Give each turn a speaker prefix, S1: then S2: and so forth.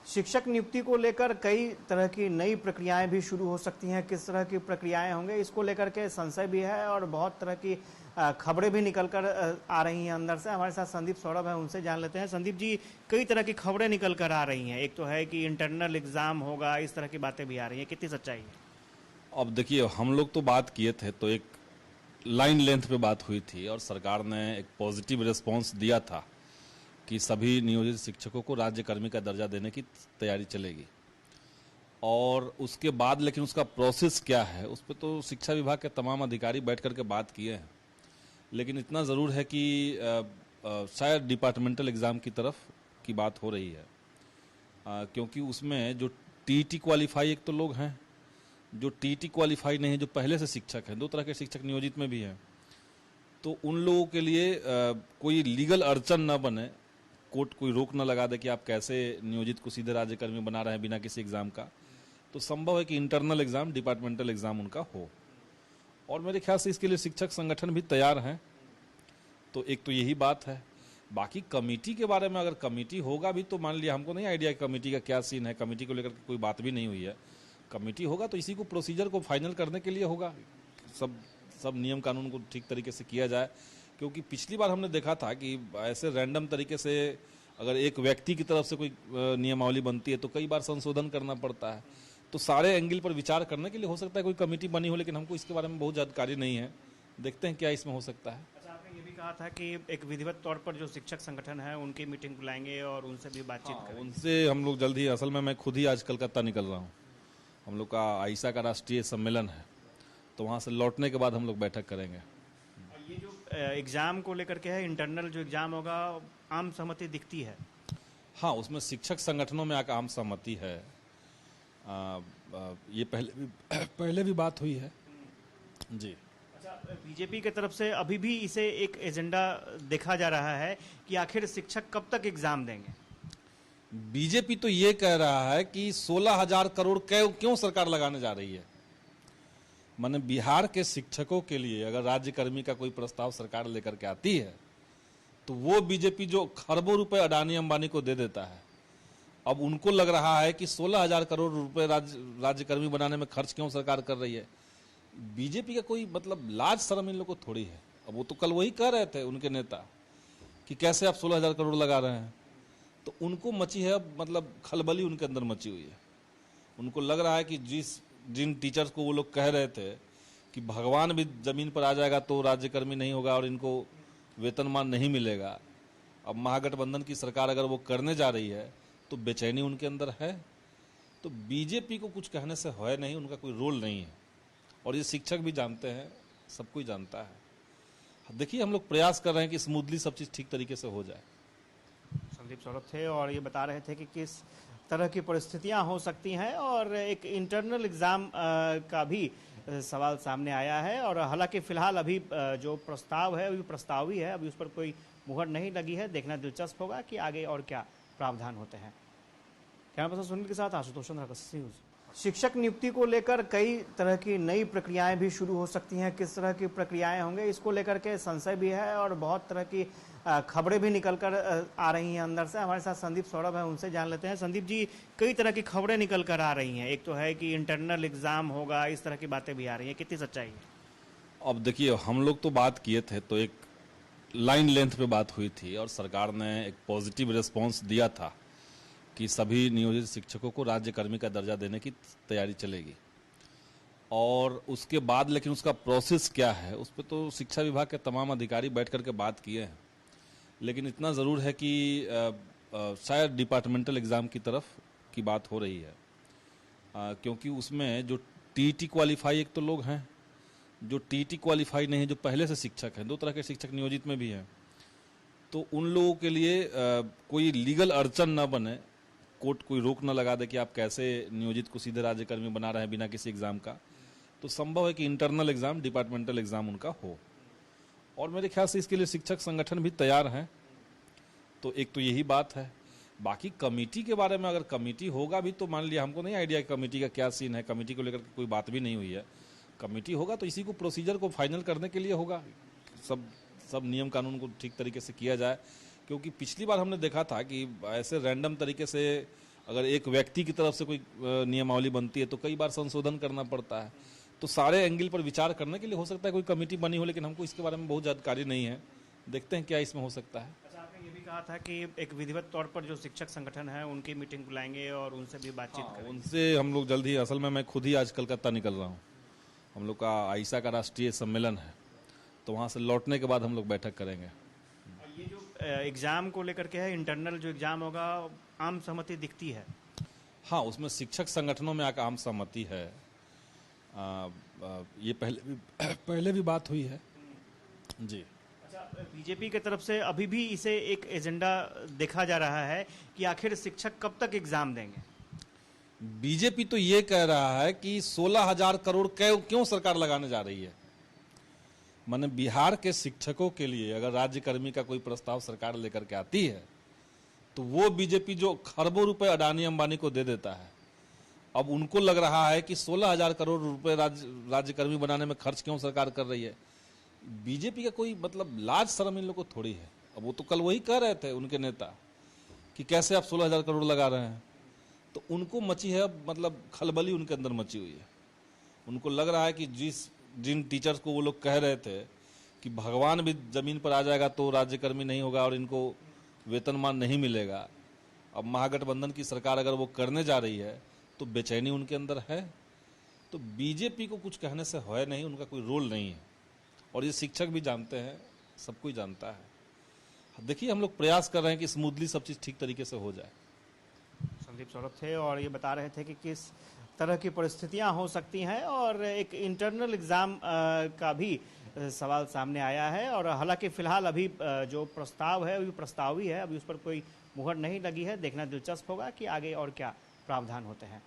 S1: शिक्षक नियुक्ति को लेकर कई तरह की नई प्रक्रियाएं भी शुरू हो सकती हैं। किस तरह की प्रक्रियाएं होंगे, इसको लेकर के संशय भी है और बहुत तरह की खबरें भी निकल कर आ रही हैं अंदर से। हमारे साथ संदीप सौरभ है, उनसे जान लेते हैं। संदीप जी, कई तरह की खबरें निकल कर आ रही हैं। एक तो है कि इंटरनल एग्जाम होगा, इस तरह की बातें भी आ रही हैं, कितनी सच्चाई है?
S2: अब देखिए, हम लोग तो बात किए थे तो एक लाइन लेंथ पे बात हुई थी और सरकार ने एक पॉजिटिव रिस्पांस दिया था कि सभी नियोजित शिक्षकों को राज्यकर्मी का दर्जा देने की तैयारी चलेगी। और उसके बाद लेकिन उसका प्रोसेस क्या है, उस पर तो शिक्षा विभाग के तमाम अधिकारी बैठ करके बात किए हैं। लेकिन इतना ज़रूर है कि शायद डिपार्टमेंटल एग्ज़ाम की तरफ की बात हो रही है, क्योंकि उसमें जो टीईटी क्वालिफाई एक तो लोग हैं, जो टीईटी क्वालिफाई नहीं है, जो पहले से शिक्षक हैं, दो तरह के शिक्षक नियोजित में भी हैं, तो उन लोगों के लिए कोई लीगल अड़चन न बने, कोर्ट कोई रोक न लगा दे कि आप कैसे नियोजित को सीधे राज्यकर्मी बना रहे हैं बिना किसी एग्ज़ाम का। तो संभव है कि इंटरनल एग्ज़ाम, डिपार्टमेंटल एग्ज़ाम उनका हो, और मेरे ख्याल से इसके लिए शिक्षक संगठन भी तैयार हैं। तो एक तो यही बात है। बाकी कमेटी के बारे में, अगर कमेटी होगा भी तो मान लिया, हमको नहीं आइडिया कमेटी का क्या सीन है, कमेटी को लेकर कोई बात भी नहीं हुई है। कमेटी होगा तो इसी को प्रोसीजर को फाइनल करने के लिए होगा, सब नियम कानून को ठीक तरीके से किया जाए। क्योंकि पिछली बार हमने देखा था कि ऐसे रैंडम तरीके से अगर एक व्यक्ति की तरफ से कोई नियमावली बनती है तो कई बार संशोधन करना पड़ता है। तो सारे एंगल पर विचार करने के लिए हो सकता है कोई कमेटी बनी हो, लेकिन हमको इसके बारे में बहुत जानकारी नहीं है। देखते हैं क्या इसमें हो सकता है।
S1: अच्छा, आपने ये भी कहा था कि एक विधिवत तौर पर जो शिक्षक संगठन है उनकी मीटिंग बुलाएंगे और उनसे भी बातचीत करेंगे।
S2: उनसे हम लोग जल्द ही, असल में मैं खुद ही आज कलकत्ता निकल रहा हूँ। हम लोग का आईसा का राष्ट्रीय सम्मेलन है, तो वहाँ से लौटने के बाद हम लोग बैठक करेंगे।
S1: ये जो एग्ज़ाम को लेकर के है, इंटरनल जो एग्ज़ाम होगा, आम सहमति दिखती है?
S2: हाँ, उसमें शिक्षक संगठनों में आम सहमति है। ये पहले भी बात हुई है जी।
S1: अच्छा, बीजेपी की तरफ से अभी भी इसे एक एजेंडा देखा जा रहा है कि आखिर शिक्षक कब तक एग्ज़ाम देंगे?
S2: बीजेपी तो ये कह रहा है कि 16,000 करोड़ क्यों सरकार लगाने जा रही है। माने बिहार के शिक्षकों के लिए अगर राज्यकर्मी का कोई प्रस्ताव सरकार लेकर के आती है तो वो बीजेपी जो खरबों रुपए अडानी अंबानी को दे देता है, अब उनको लग रहा है कि 16,000 करोड़ रुपए राज्यकर्मी बनाने में खर्च क्यों सरकार कर रही है। बीजेपी का कोई मतलब लाज शर्म इन लोग को थोड़ी है। अब वो तो कल वही कह रहे थे उनके नेता कि कैसे आप 16,000 करोड़ लगा रहे हैं, तो उनको मची है मतलब खलबली उनके अंदर मची हुई है। उनको लग रहा है कि जिन टीचर्स को वो लोग कह रहे थे कि भगवान भी जमीन पर आ जाएगा तो राज्यकर्मी नहीं होगा और इनको वेतनमान नहीं मिलेगा, अब महागठबंधन की सरकार अगर वो करने जा रही है तो बेचैनी उनके अंदर है। तो बीजेपी को कुछ कहने से है नहीं, उनका कोई रोल नहीं है, और ये शिक्षक भी जानते हैं, सब कोई जानता है। देखिए, हम लोग प्रयास कर रहे हैं कि स्मूथली सब चीज़ ठीक तरीके से हो जाए।
S1: संदीप सौरभ थे और ये बता रहे थे कि किस तरह की परिस्थितियां हो सकती हैं, और एक इंटरनल एग्ज़ाम का भी सवाल सामने आया है। और हालांकि फ़िलहाल अभी जो प्रस्ताव है अभी प्रस्तावी है, अभी उस पर कोई मुहर नहीं लगी है। देखना दिलचस्प होगा कि आगे और क्या प्रावधान होते हैं। कैमरा पर्सन सुनील के साथ आशुतोष चंद्र, न्यूज़। शिक्षक नियुक्ति को लेकर कई तरह की नई प्रक्रियाएं भी शुरू हो सकती हैं। किस तरह की प्रक्रियाएं होंगे, इसको लेकर के संशय भी है और बहुत तरह की खबरें भी निकल कर आ रही हैं अंदर से। हमारे साथ संदीप सौरभ है, उनसे जान लेते हैं। संदीप जी, कई तरह की खबरें निकल कर आ रही हैं। एक तो है कि इंटरनल एग्जाम होगा, इस तरह की बातें भी आ रही हैं, कितनी सच्चाई है?
S2: अब देखिए, हम लोग तो बात किए थे तो एक लाइन लेंथ पे बात हुई थी और सरकार ने एक पॉजिटिव रिस्पांस दिया था कि सभी नियोजित शिक्षकों को राज्यकर्मी का दर्जा देने की तैयारी चलेगी। और उसके बाद लेकिन उसका प्रोसेस क्या है, उस पर तो शिक्षा विभाग के तमाम अधिकारी बैठ करके बात किए हैं। लेकिन इतना ज़रूर है कि शायद डिपार्टमेंटल एग्ज़ाम की तरफ की बात हो रही है, क्योंकि उसमें जो टीईटी क्वालिफाई एक तो लोग हैं, जो टीईटी क्वालिफाई नहीं है, जो पहले से शिक्षक हैं, दो तरह के शिक्षक नियोजित में भी हैं, तो उन लोगों के लिए कोई लीगल अड़चन न बने, कोर्ट कोई रोक न लगा दे कि आप कैसे नियोजित को सीधे राज्यकर्मी बना रहे हैं बिना किसी एग्ज़ाम का। तो संभव है कि इंटरनल एग्ज़ाम, डिपार्टमेंटल एग्ज़ाम उनका हो, और मेरे ख्याल से इसके लिए शिक्षक संगठन भी तैयार हैं। तो एक तो यही बात है। बाकी कमेटी के बारे में, अगर कमेटी होगा भी तो मान लिया, हमको नहीं आइडिया कमेटी का क्या सीन है, कमेटी को लेकर कोई बात भी नहीं हुई है। कमेटी होगा तो इसी को प्रोसीजर को फाइनल करने के लिए होगा, सब नियम कानून को ठीक तरीके से किया जाए। क्योंकि पिछली बार हमने देखा था कि ऐसे रैंडम तरीके से अगर एक व्यक्ति की तरफ से कोई नियमावली बनती है तो कई बार संशोधन करना पड़ता है। तो सारे एंगल पर विचार करने के लिए हो सकता है कोई कमेटी बनी हो, लेकिन हमको इसके बारे में बहुत जानकारी नहीं है। देखते हैं क्या इसमें हो सकता है।
S1: अच्छा, आपने ये भी कहा था कि एक विधिवत तौर पर जो शिक्षक संगठन है उनकी मीटिंग बुलाएंगे और उनसे भी बातचीत करेंगे।
S2: उनसे हम लोग जल्द ही, असल में मैं खुद ही आज कलकत्ता निकल रहा हूँ। हम लोग का आईसा का राष्ट्रीय सम्मेलन है, तो वहाँ से लौटने के बाद हम लोग बैठक करेंगे।
S1: ये जो एग्जाम को लेकर के है, इंटरनल जो एग्जाम होगा, आम सहमति दिखती है?
S2: हाँ, उसमें शिक्षक संगठनों में आम सहमति है। ये पहले भी बात हुई है जी।
S1: अच्छा, बीजेपी की तरफ से अभी भी इसे एक एजेंडा देखा जा रहा है कि आखिर शिक्षक कब तक एग्जाम देंगे?
S2: बीजेपी तो ये कह रहा है कि 16,000 करोड़ क्यों सरकार लगाने जा रही है। माने बिहार के शिक्षकों के लिए अगर राज्यकर्मी का कोई प्रस्ताव सरकार लेकर के आती है तो वो बीजेपी जो खरबों रुपए अडानी अंबानी को दे देता है, अब उनको लग रहा है कि 16,000 करोड़ रुपए राज्यकर्मी बनाने में खर्च क्यों सरकार कर रही है। बीजेपी का कोई मतलब लाज शर्म इन लोगों को थोड़ी है। अब वो तो कल वही कह रहे थे उनके नेता कि कैसे आप 16,000 करोड़ लगा रहे हैं, तो उनको मची है अब मतलब खलबली उनके अंदर मची हुई है। उनको लग रहा है कि जिन टीचर्स को वो लोग कह रहे थे कि भगवान भी जमीन पर आ जाएगा तो राज्यकर्मी नहीं होगा और इनको वेतनमान नहीं मिलेगा, अब महागठबंधन की सरकार अगर वो करने जा रही है तो बेचैनी उनके अंदर है। तो बीजेपी को कुछ कहने से है नहीं, उनका कोई रोल नहीं है और ये शिक्षक भी जानते हैं, सब कोई जानता है। देखिए, हम लोग प्रयास कर रहे हैं कि स्मूथली सब चीज़ ठीक तरीके से हो जाए।
S1: संदीप सौरभ थे और ये बता रहे थे कि किस तरह की परिस्थितियां हो सकती हैं और एक इंटरनल एग्ज़ाम का भी सवाल सामने आया है। और हालांकि फ़िलहाल अभी जो प्रस्ताव है अभी प्रस्तावी है, अभी उस पर कोई मुहर नहीं लगी है। देखना दिलचस्प होगा कि आगे और क्या प्रावधान होते हैं।